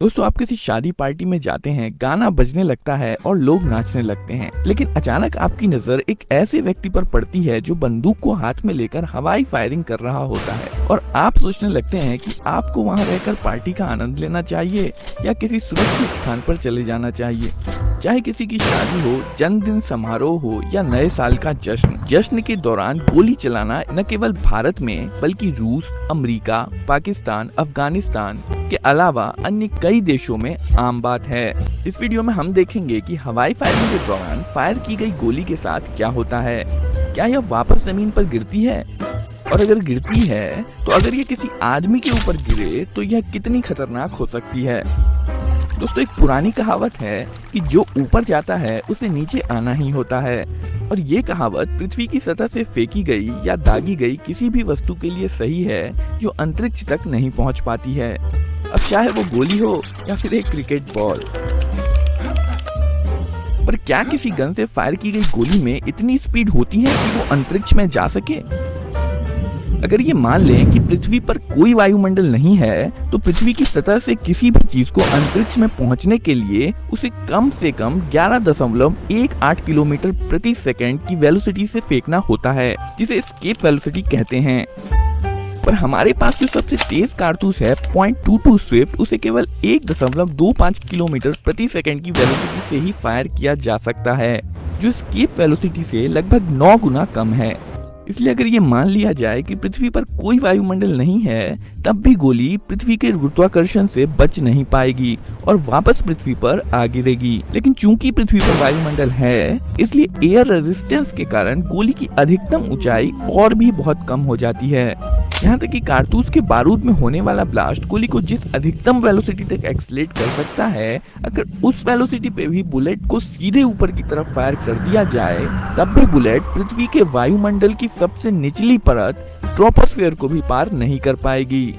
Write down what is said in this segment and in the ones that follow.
दोस्तों, आप किसी शादी पार्टी में जाते हैं, गाना बजने लगता है और लोग नाचने लगते हैं, लेकिन अचानक आपकी नजर एक ऐसे व्यक्ति पर पड़ती है जो बंदूक को हाथ में लेकर हवाई फायरिंग कर रहा होता है और आप सोचने लगते हैं कि आपको वहां रहकर पार्टी का आनंद लेना चाहिए या किसी सुरक्षित स्थान पर चले जाना चाहिए। चाहे किसी की शादी हो, जन्मदिन समारोह हो या नए साल का जश्न के दौरान गोली चलाना न केवल भारत में बल्कि रूस, अमेरिका, पाकिस्तान, अफगानिस्तान के अलावा अन्य कई देशों में आम बात है। इस वीडियो में हम देखेंगे कि हवाई फायरिंग के दौरान फायर की गई गोली के साथ क्या होता है, क्या यह वापस जमीन पर गिरती है, और अगर गिरती है तो अगर ये किसी आदमी के ऊपर गिरे तो यह कितनी खतरनाक हो सकती है। दोस्तों, एक पुरानी कहावत है कि जो ऊपर जाता है उसे नीचे आना ही होता है, और ये कहावत पृथ्वी की सतह से फेंकी गई या दागी गई किसी भी वस्तु के लिए सही है जो अंतरिक्ष तक नहीं पहुंच पाती है, अब चाहे वो गोली हो या फिर एक क्रिकेट बॉल। पर क्या किसी गन से फायर की गई गोली में इतनी स्पीड होती है कि वो अंतरिक्ष में जा सके? अगर ये मान लें कि पृथ्वी पर कोई वायुमंडल नहीं है तो पृथ्वी की सतह से किसी भी चीज को अंतरिक्ष में पहुंचने के लिए उसे कम से कम 11.18 किलोमीटर प्रति सेकंड की वेलोसिटी से फेंकना होता है, जिसे एस्केप वेलोसिटी कहते हैं। पर हमारे पास जो सबसे तेज कारतूस है .22 स्विफ्ट, उसे केवल 1.25 किलोमीटर प्रति सेकंड की वेलोसिटी से ही फायर किया जा सकता है, जो एस्केप वेलोसिटी से लगभग 9 गुना कम है। इसलिए अगर ये मान लिया जाए कि पृथ्वी पर कोई वायुमंडल नहीं है, तब भी गोली पृथ्वी के गुरुत्वाकर्षण से बच नहीं पाएगी और वापस पृथ्वी पर आ गिरेगी। लेकिन चूंकि पृथ्वी पर वायुमंडल है, इसलिए एयर रेजिस्टेंस के कारण गोली की अधिकतम ऊंचाई और भी बहुत कम हो जाती है। यहाँ तक कि कारतूस के बारूद में होने वाला ब्लास्ट गोली को जिस अधिकतम वेलोसिटी तक एक्सलेट कर सकता है, अगर उस वेलोसिटी पे भी बुलेट को सीधे ऊपर की तरफ फायर कर दिया जाए, तब भी बुलेट पृथ्वी के वायुमंडल की सबसे निचली परत ट्रोपोस्फीयर को भी पार नहीं कर पाएगी।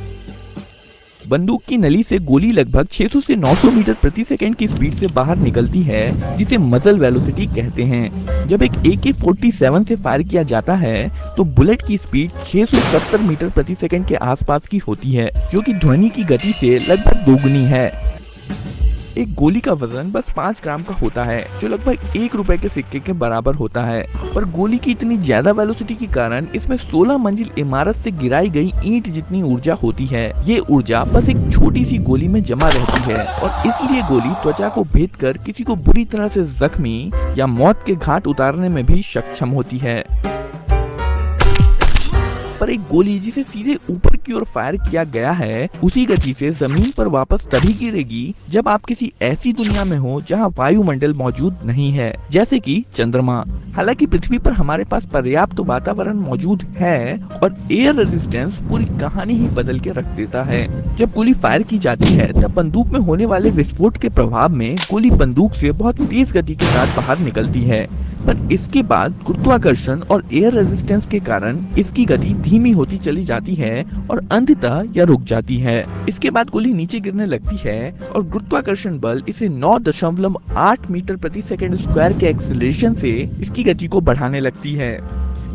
बंदूक की नली से गोली लगभग 600 से 900 मीटर प्रति सेकंड की स्पीड से बाहर निकलती है, जिसे मजल वेलोसिटी कहते हैं। जब एक AK-47 से फायर किया जाता है तो बुलेट की स्पीड 670 मीटर प्रति सेकंड के आसपास की होती है, जो कि ध्वनि की गति से लगभग दोगुनी है। एक गोली का वजन बस 5 ग्राम का होता है, जो लगभग 1 रुपए के सिक्के के बराबर होता है। पर गोली की इतनी ज्यादा वेलोसिटी के कारण इसमें 16 मंजिल इमारत से गिराई गई ईंट जितनी ऊर्जा होती है। ये ऊर्जा बस एक छोटी सी गोली में जमा रहती है और इसलिए गोली त्वचा को भेद कर किसी को बुरी तरह से जख्मी या मौत के घाट उतारने में भी सक्षम होती है। पर एक गोली जिसे सीधे ऊपर की ओर फायर किया गया है, उसी गति से जमीन पर वापस तभी गिरेगी जब आप किसी ऐसी दुनिया में हो जहां वायुमंडल मौजूद नहीं है, जैसे कि चंद्रमा। हालांकि पृथ्वी पर हमारे पास पर्याप्त वातावरण मौजूद है और एयर रेजिस्टेंस पूरी कहानी ही बदल के रख देता है। जब गोली फायर की जाती है तब बंदूक में होने वाले विस्फोट के प्रभाव में गोली बंदूक से बहुत तेज गति के साथ बाहर निकलती है, पर इसके बाद गुरुत्वाकर्षण और एयर रेजिस्टेंस के कारण इसकी गति धीमी होती चली जाती है और अंततः यह रुक जाती है। इसके बाद गोली नीचे गिरने लगती है और गुरुत्वाकर्षण बल इसे 9.8 मीटर प्रति सेकंड स्क्वायर के एक्सेलरेशन से इसकी गति को बढ़ाने लगती है।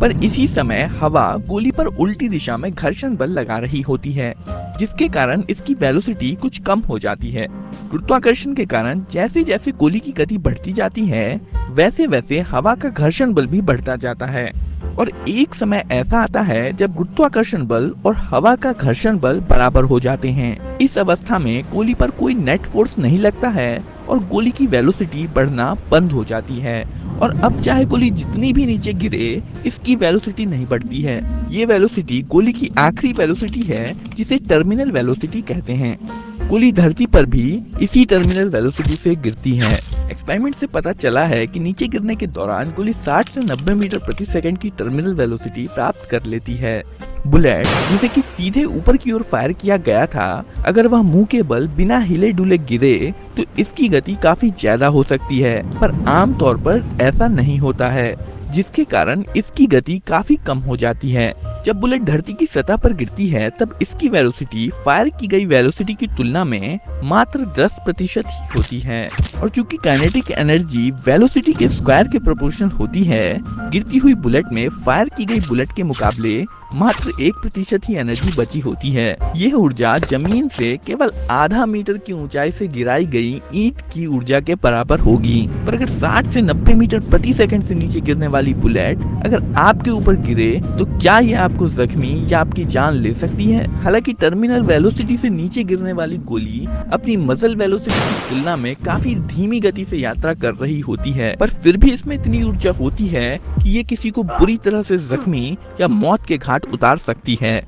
पर इसी समय हवा गोली पर उल्टी दिशा में घर्षण बल लगा रही होती है, जिसके कारण इसकी वेलोसिटी कुछ कम हो जाती है। गुरुत्वाकर्षण के कारण जैसे जैसे गोली की गति बढ़ती जाती है, वैसे वैसे हवा का घर्षण बल भी बढ़ता जाता है और एक समय ऐसा आता है जब गुरुत्वाकर्षण बल और हवा का घर्षण बल बराबर हो जाते हैं। इस अवस्था में गोली पर कोई नेट फोर्स नहीं लगता है और गोली की वेलोसिटी बढ़ना बंद हो जाती है, और अब चाहे गोली जितनी भी नीचे गिरे, इसकी वेलोसिटी नहीं बढ़ती है। ये वेलोसिटी गोली की आखिरी वेलोसिटी है, जिसे टर्मिनल वेलोसिटी कहते हैं। गोली धरती पर भी इसी टर्मिनल वेलोसिटी से गिरती है। एक्सपेरिमेंट से पता चला है कि नीचे गिरने के दौरान गोली 60 से 90 मीटर प्रति सेकंड की टर्मिनल वेलोसिटी प्राप्त कर लेती है। बुलेट जिसे कि सीधे ऊपर की ओर फायर किया गया था, अगर वह मुंह के बल बिना हिले डुले गिरे तो इसकी गति काफी ज्यादा हो सकती है, पर आमतौर पर ऐसा नहीं होता है, जिसके कारण इसकी गति काफी कम हो जाती है। जब बुलेट धरती की सतह पर गिरती है तब इसकी वेलोसिटी फायर की गई वेलोसिटी की तुलना में मात्र 10% ही होती है, और चूंकि काइनेटिक एनर्जी वेलोसिटी के स्क्वायर के प्रोपोर्शनल होती है, गिरती हुई बुलेट में फायर की गई बुलेट के मुकाबले मात्र 1% ही एनर्जी बची होती है। यह ऊर्जा जमीन से केवल आधा मीटर की ऊंचाई से गिराई गई ईंट की ऊर्जा के बराबर होगी। पर अगर 60 से 90 मीटर प्रति सेकंड से नीचे गिरने वाली बुलेट अगर आपके ऊपर गिरे तो क्या यह आपको जख्मी या आपकी जान ले सकती है? हालांकि टर्मिनल वेलोसिटी से नीचे गिरने वाली गोली अपनी मजल वेलोसिटी की तुलना में काफी धीमी गति से यात्रा कर रही होती है, पर फिर भी इसमें इतनी ऊर्जा होती है कि ये किसी को बुरी तरह से जख्मी या मौत के घाट उतार सकती है।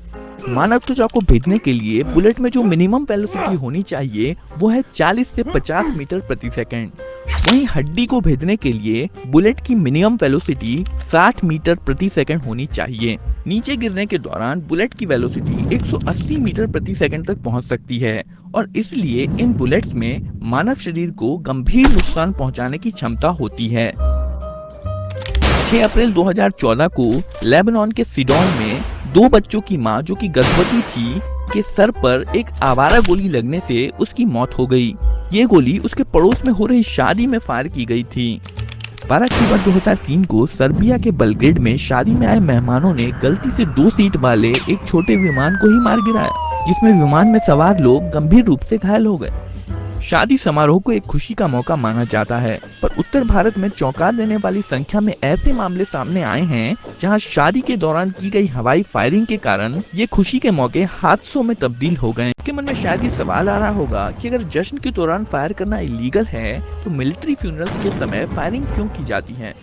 मानव त्वचा को भेजने के लिए बुलेट में जो मिनिमम वेलोसिटी होनी चाहिए वो है 40 से 50 मीटर प्रति सेकंड। वहीं हड्डी को भेजने के लिए बुलेट की मिनिमम वेलोसिटी 60 मीटर प्रति सेकंड होनी चाहिए। नीचे गिरने के दौरान बुलेट की वेलोसिटी 180 मीटर प्रति सेकंड तक पहुंच सकती है और इसलिए इन बुलेट्स में मानव शरीर को गंभीर नुकसान पहुंचाने की क्षमता होती है। 6 अप्रैल 2014 को लेबनान के सिडोन में 2 बच्चों की मां जो कि गर्भवती थी के सर पर एक आवारा गोली लगने से उसकी मौत हो गई। ये गोली उसके पड़ोस में हो रही शादी में फायर की गई थी। 12 अक्टूबर 2003 को सर्बिया के बेलग्रेड में शादी में आए मेहमानों ने गलती से 2 सीट वाले एक छोटे विमान को ही मार गिराया, जिसमें विमान में सवार लोग गंभीर रूप से घायल हो गए। शादी समारोह को एक खुशी का मौका माना जाता है, पर उत्तर भारत में चौंका देने वाली संख्या में ऐसे मामले सामने आए हैं जहां शादी के दौरान की गई हवाई फायरिंग के कारण ये खुशी के मौके हादसों में तब्दील हो गए। आपके मन में शायद ये सवाल आ रहा होगा कि अगर जश्न के दौरान फायर करना इलीगल है तो मिलिट्री फ्यूनरल्स के समय फायरिंग क्यों की जाती है?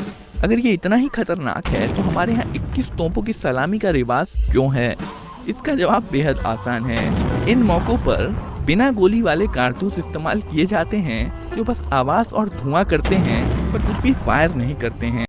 अगर ये इतना ही खतरनाक है तो हमारे यहाँ 21 तोपों की सलामी का रिवाज क्यों है? इसका जवाब बेहद आसान है। इन मौकों पर बिना गोली वाले कारतूस इस्तेमाल किए जाते हैं जो बस आवाज और धुआं करते हैं पर कुछ भी फायर नहीं करते हैं।